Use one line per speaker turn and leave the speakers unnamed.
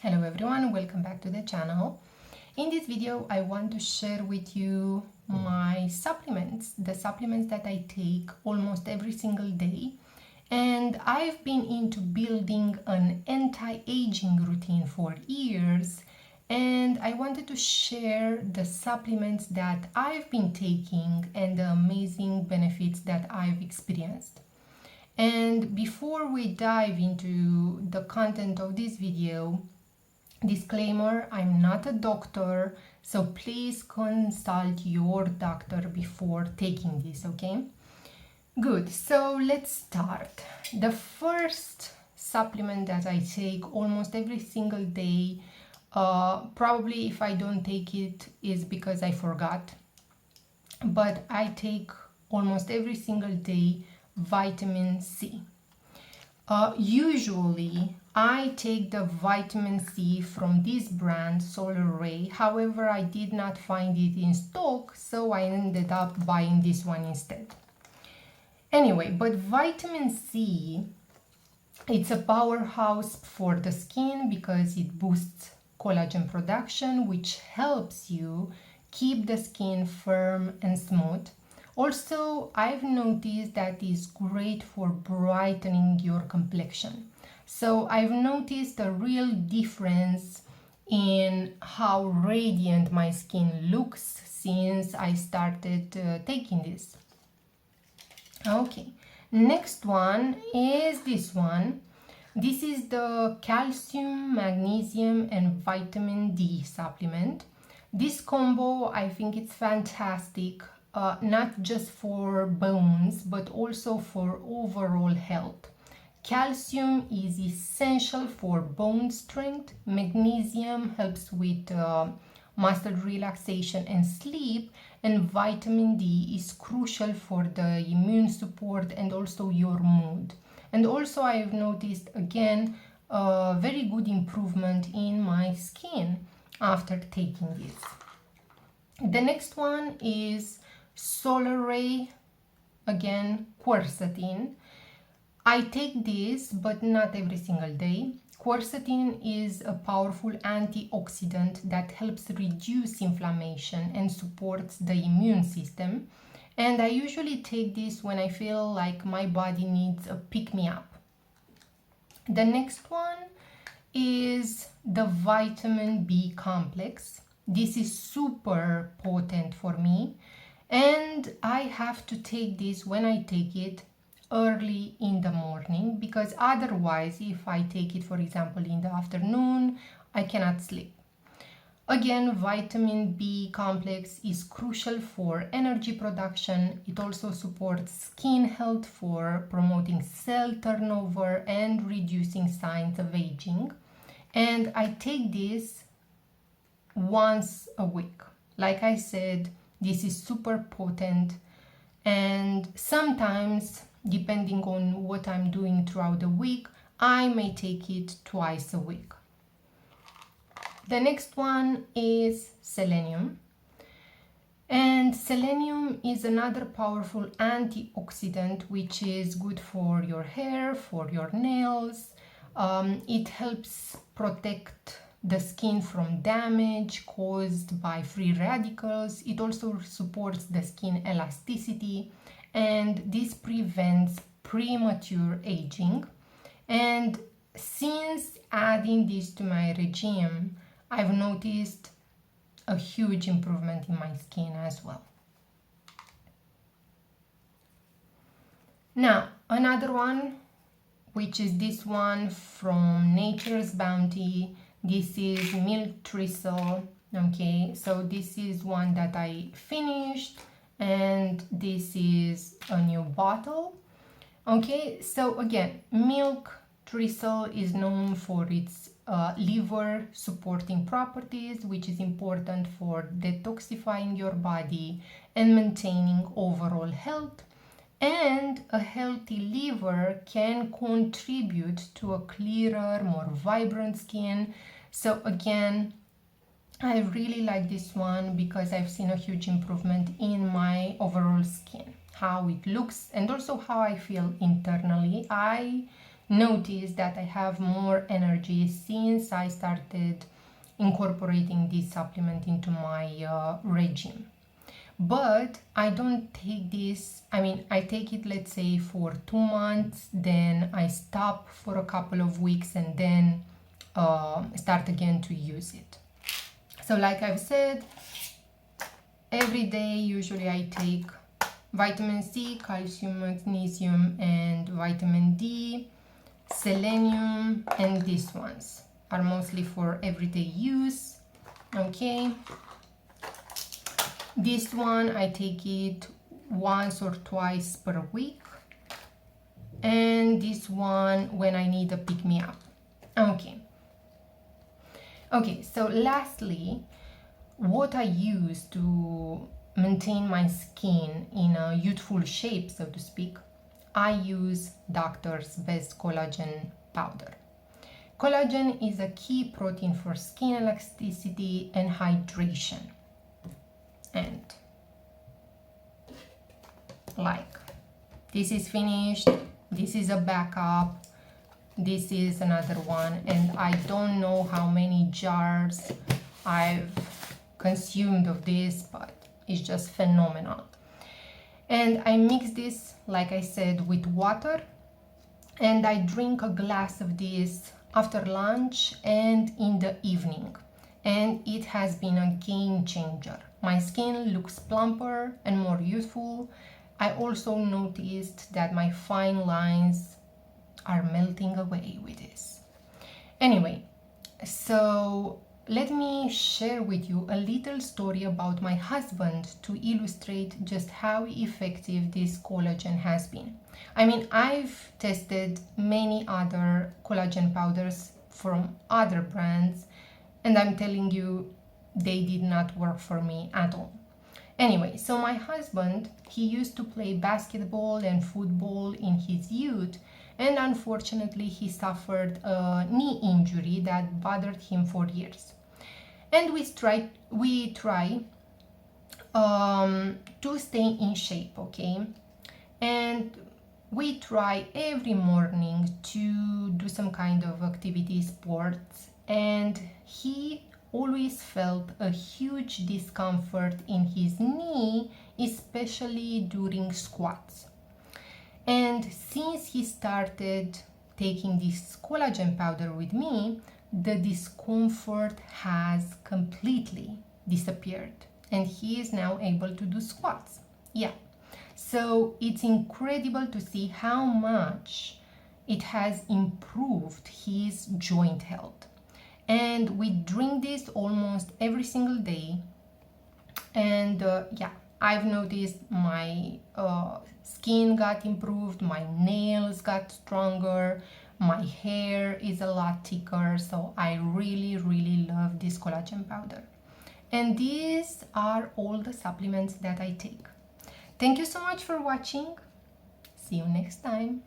Hello everyone, welcome back to the channel. In this video I want to share with you my supplements, the supplements that I take almost every single day. And I've been into building an anti-aging routine for years, and I wanted to share the supplements that I've been taking and the amazing benefits that I've experienced. And before we dive into the content of this video, disclaimer, I'm not a doctor, so please consult your doctor before taking this, okay? Good, so let's start. The first supplement that I take almost every single day, probably if I don't take it is because I forgot, but I take almost every single day vitamin C. Usually I take the vitamin C from this brand, Solaray. However, I did not find it in stock, so I ended up buying this one instead. Anyway, but vitamin C, it's a powerhouse for the skin because it boosts collagen production, which helps you keep the skin firm and smooth. Also, I've noticed that it's great for brightening your complexion. So I've noticed a real difference in how radiant my skin looks since I started taking this. Okay, next one is this one. This is the calcium, magnesium and vitamin D supplement. This combo, I think it's fantastic. Not just for bones, but also for overall health. Calcium is essential for bone strength. Magnesium helps with muscle relaxation and sleep. And vitamin D is crucial for the immune support and also your mood. And also I've noticed again a very good improvement in my skin after taking this. The next one is Solaray, again, Quercetin. I take this, but not every single day. Quercetin is a powerful antioxidant that helps reduce inflammation and supports the immune system. And I usually take this when I feel like my body needs a pick-me-up. The next one is the vitamin B complex. This is super potent for me. And I have to take this when I take it early in the morning, because otherwise if I take it, for example, in the afternoon, I cannot sleep. Again, vitamin B complex is crucial for energy production. It also supports skin health for promoting cell turnover and reducing signs of aging. And I take this once a week. Like I said, this is super potent, and sometimes, depending on what I'm doing throughout the week, I may take it twice a week. The next one is selenium. And selenium is another powerful antioxidant which is good for your hair, for your nails. It helps protect the skin from damage caused by free radicals. It also supports the skin elasticity, and this prevents premature aging. And since adding this to my regime, I've noticed a huge improvement in my skin as well. Now, another one, which is this one from Nature's Bounty. This is milk thistle. Okay, so this is one that I finished, and this is a new bottle. Okay, so again, milk thistle is known for its liver supporting properties, which is important for detoxifying your body and maintaining overall health. And a healthy liver can contribute to a clearer, more vibrant skin. So again, I really like this one because I've seen a huge improvement in my overall skin, how it looks and also how I feel internally. I noticed that I have more energy since I started incorporating this supplement into my regime. But I don't take this, I take it, let's say, for 2 months, then I stop for a couple of weeks and then start again to use it. So like I've said, every day usually I take vitamin C, calcium, magnesium, and vitamin D, selenium, and these ones are mostly for everyday use. Okay. This one I take it once or twice per week, and this one when I need a pick-me-up. Okay, so lastly, what I use to maintain my skin in a youthful shape, so to speak, I use Doctor's Best Collagen powder. Collagen is a key protein for skin elasticity and hydration. And like, this is finished, this is a backup, this is another one, and I don't know how many jars I've consumed of this, but it's just phenomenal. And I mix this, like I said, with water, and I drink a glass of this after lunch and in the evening, and it has been a game changer. My skin looks plumper and more youthful. I also noticed that my fine lines are melting away with this. Anyway, so let me share with you a little story about my husband to illustrate just how effective this collagen has been. I've tested many other collagen powders from other brands, and I'm telling you, they did not work for me at all. Anyway, so my husband, he used to play basketball and football in his youth, and unfortunately he suffered a knee injury that bothered him for years. And we try to stay in shape, okay? And we try every morning to do some kind of activity, sports, and he always felt a huge discomfort in his knee, especially during squats. And since he started taking this collagen powder with me, the discomfort has completely disappeared, and he is now able to do squats. Yeah, so it's incredible to see how much it has improved his joint health. And we drink this almost every single day, and yeah, I've noticed my skin got improved, my nails got stronger, my hair is a lot thicker, so I really love this collagen powder. And these are all the supplements that I take. Thank you so much for watching. See you next time.